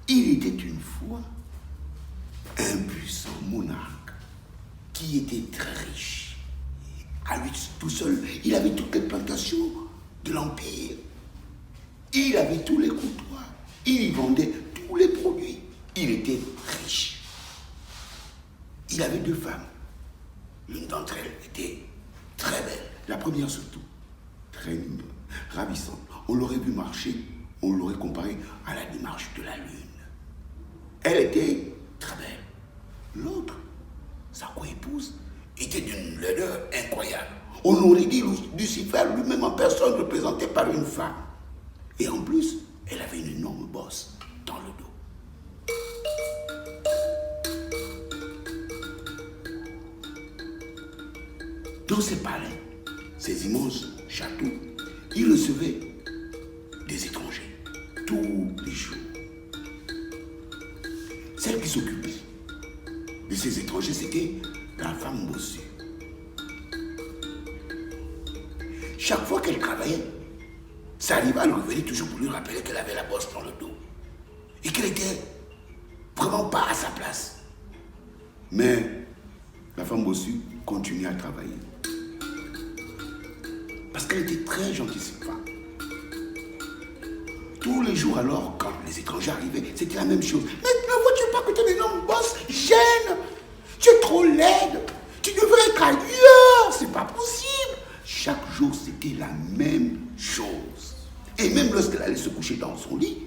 Il était une fois un puissant monarque qui était très riche. À lui tout seul, il avait toutes les plantations de l'Empire. Il avait tous les comptoirs. Il y vendait tous les produits. Il était riche. Il avait 2 femmes. L'une d'entre elles était très belle. La première surtout, très mignonne, ravissante. On l'aurait vu marcher, on l'aurait comparée à la démarche de la lune. Elle était très belle. L'autre, sa coépouse, était d'une laideur incroyable. On aurait dit Lucifer lui-même en personne représenté par une femme. Et en plus, elle avait une énorme bosse dans le dos. Dans ses palais, ces immenses châteaux, il recevait des étrangers tous les jours. Celle qui s'occupait de ces étrangers, c'était la femme bossue. Chaque fois qu'elle travaillait, ça arrivait, elle revenait toujours pour lui rappeler qu'elle avait la bosse dans le dos et qu'elle était vraiment pas à sa place. Mais la femme bossue continuait à travailler. Parce qu'elle était très gentille, cette femme. Tous les jours alors, quand les étrangers arrivaient, c'était la même chose. Mais ne vois-tu pas que ton énorme bosse gêne? Tu es trop laide. Tu devrais être ailleurs. C'est pas possible. Chaque jour, c'était la même chose. Et même lorsqu'elle allait se coucher dans son lit,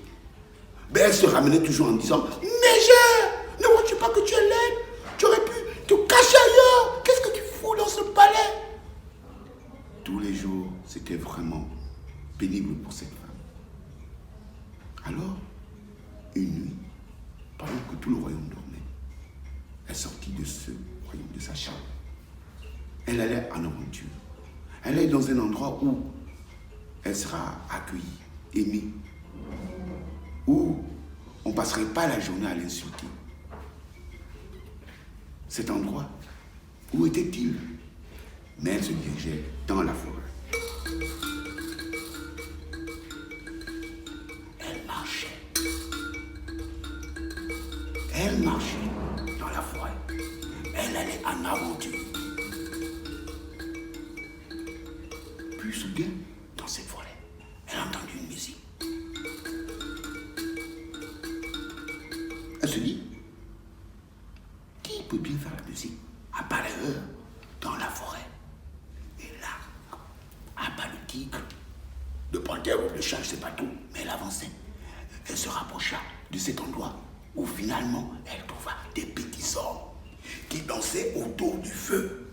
ben elle se ramenait toujours en disant « Mégère, ne vois-tu pas que tu es laide? Tu aurais pu te cacher ailleurs. Qu'est-ce que tu fous dans ce palais ?» Tous les jours, c'était vraiment pénible pour cette femme. Alors, une nuit, pendant que tout le royaume dormait, elle sortit de ce royaume, de sa chambre. Elle allait en aventure. Elle allait dans un endroit où elle sera accueillie, aimée, où on ne passerait pas la journée à l'insulter. Cet endroit, où était-il? Mais elle se dirigeait dans la forêt. Elle marchait dans la forêt. Elle allait en aventure. Puis soudain, dans cette forêt, elle a entendu une musique. Elle se dit, qui peut bien faire la musique à part ailleurs dans la forêt? Et là, à pas le tigre, de panthère ou de chat, je ne sais pas tout, mais elle avançait. Elle se rapprocha de cet endroit où finalement elle trouva des petits hommes qui dansaient autour du feu.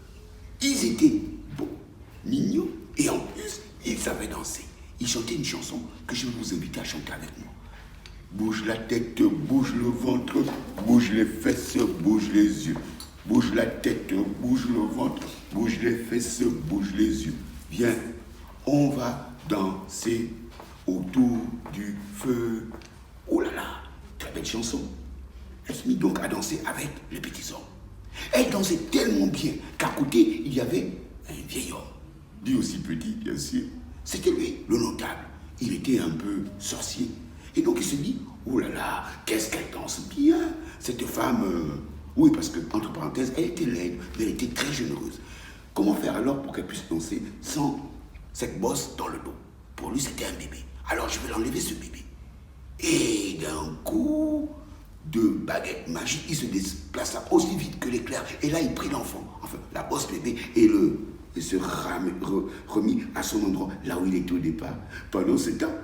Ils étaient beaux, mignons et en plus ils savaient danser. Ils chantaient une chanson que je vais vous inviter à chanter avec moi. Bouge la tête, bouge le ventre, bouge les fesses, bouge les yeux. Bouge la tête, bouge le ventre, bouge les fesses, bouge les yeux. Viens, on va danser autour du feu. Oh là là, très belle chanson. Elle se mit donc à danser avec les petits hommes. Elle dansait tellement bien qu'à côté, il y avait un vieil homme. Lui aussi petit, bien sûr. C'était lui, le notable. Il était un peu sorcier. Et donc il se dit, oh là là, qu'est-ce qu'elle danse bien, cette femme. Oui, parce que, entre parenthèses, elle était laide, mais elle était très généreuse. Comment faire alors pour qu'elle puisse danser sans cette bosse dans le dos? Pour lui, c'était un bébé. Alors je vais l'enlever, ce bébé. Et d'un coup de baguette magique, il se déplaça aussi vite que l'éclair. Et là, il prit l'enfant, enfin la bosse bébé, et se remit à son endroit, là où il était au départ. Pendant ce temps,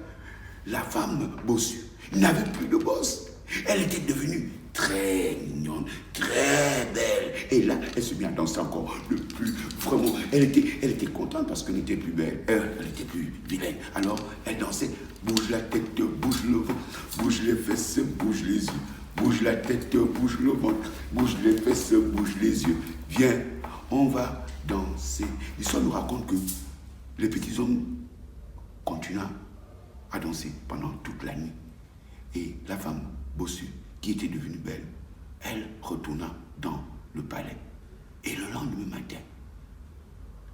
la femme bossue n'avait plus de bosse. Elle était devenue très mignonne, très belle. Et là, elle se mit à danser encore le plus. Vraiment, elle était contente parce qu'elle n'était plus belle. Elle était plus vilaine. Alors, elle dansait. Bouge la tête, bouge le ventre, bouge les fesses, bouge les yeux. Bouge la tête, bouge le ventre, bouge les fesses, bouge les yeux. Viens, on va danser. L'histoire nous raconte que les petits hommes continuent à danser pendant toute la nuit. Et la femme bossue, qui était devenue belle, elle retourna dans le palais. Et le lendemain matin,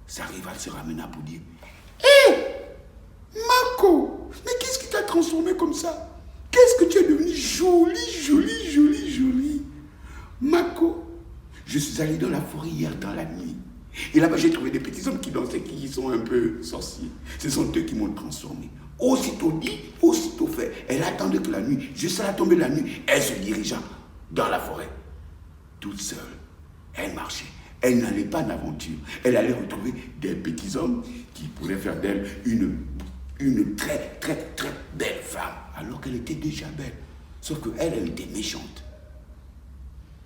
sa rivale se ramena pour dire « Hé, Marco, mais qu'est-ce qui t'a transformé comme ça? Qu'est-ce que tu es devenu joli. Mako, je suis allé dans la forêt hier dans la nuit. Et là-bas, j'ai trouvé des petits hommes qui dansaient, qui sont un peu sorciers. Ce sont eux qui m'ont transformé. Aussitôt dit, aussitôt fait. Elle attendait que la nuit, juste à la tombée de la nuit, elle se dirigea dans la forêt. Toute seule, elle marchait. Elle n'allait pas d'aventure. Elle allait retrouver des petits hommes qui pourraient faire d'elle une très belle femme, alors qu'elle était déjà belle. Sauf qu'elle, elle était méchante.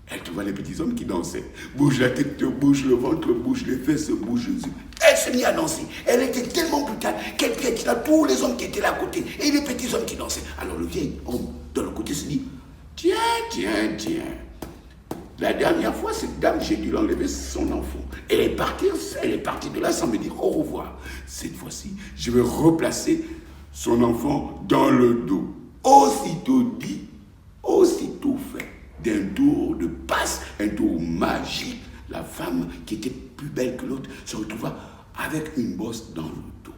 Elle trouva les petits hommes qui dansaient. Bouge la tête, bouge le ventre, bouge les fesses, bouge les yeux. Elle se mit à danser. Elle était tellement brutale qu'elle piétina tous les hommes qui étaient là à côté et les petits hommes qui dansaient. Alors le vieil homme de l'autre côté se dit, tiens. La dernière fois, cette dame, j'ai dû l'enlever son enfant. Elle est partie de là sans me dire au revoir. Cette fois-ci, je vais replacer son enfant dans le dos. Aussitôt dit, aussitôt fait. D'un tour de passe, un tour magique, la femme qui était plus belle que l'autre se retrouva avec une bosse dans le dos.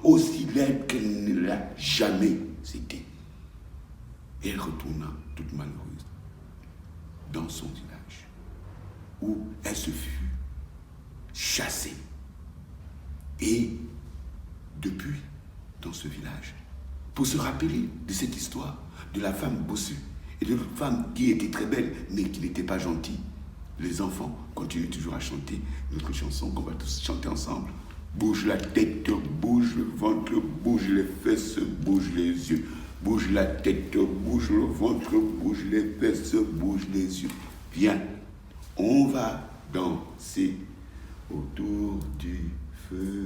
Aussi laide qu'elle ne l'a jamais été. Et elle retourna toute malheureuse dans son village, où elle se fut chassée. Et depuis, dans ce village, pour se rappeler de cette histoire de la femme bossue et de l'autre femme qui était très belle mais qui n'était pas gentille, les enfants continuent toujours à chanter notre chanson qu'on va tous chanter ensemble. Bouge la tête, bouge le ventre, bouge les fesses, bouge les yeux. Bouge la tête, bouge le ventre, bouge les fesses, bouge les yeux. Viens, on va danser autour du feu.